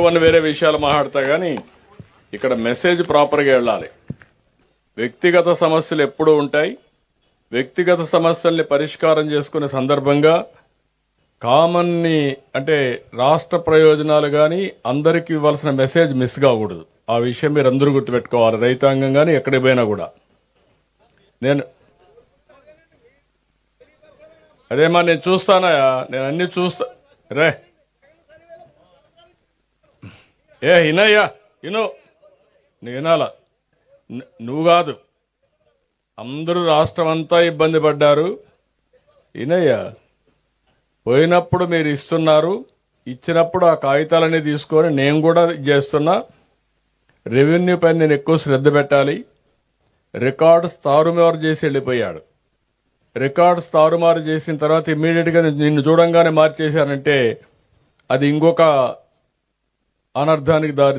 కొన్ని వేరే విషయాలు మాట్లాడతా గానీ ఇక్కడ మెసేజ్ ప్రాపర్గా వెళ్ళాలి. వ్యక్తిగత సమస్యలు ఎప్పుడూ ఉంటాయి. వ్యక్తిగత సమస్యల్ని పరిష్కారం చేసుకునే సందర్భంగా కామన్ని అంటే రాష్ట్ర ప్రయోజనాలు గాని అందరికీ ఇవ్వాల్సిన మెసేజ్ మిస్ కాకూడదు. ఆ విషయం మీరు అందరూ గుర్తుపెట్టుకోవాలి. రైతాంగం గాని ఎక్కడికి పోయినా కూడా అదేమా నేను చూస్తానయా, నేను అన్ని చూస్తా. రే హినయ్యా హిను, నువ్వు వినాలా? నువ్వు కాదు, అందరూ రాష్ట్రం అంతా ఇబ్బంది పడ్డారు. వినయ్యా, పోయినప్పుడు మీరు ఇస్తున్నారు, ఇచ్చినప్పుడు ఆ కాగితాలన్నీ తీసుకొని నేను కూడా చేస్తున్నా. రెవెన్యూ పైన నేను ఎక్కువ శ్రద్ధ పెట్టాలి. రికార్డ్స్ తారుమారు చేసి వెళ్ళిపోయాడు. రికార్డ్స్ తారుమారు చేసిన తర్వాత ఇమ్మీడియట్ గా నిన్ను చూడంగానే మార్చేశానంటే అది ఇంకొక అనర్థానికి దారి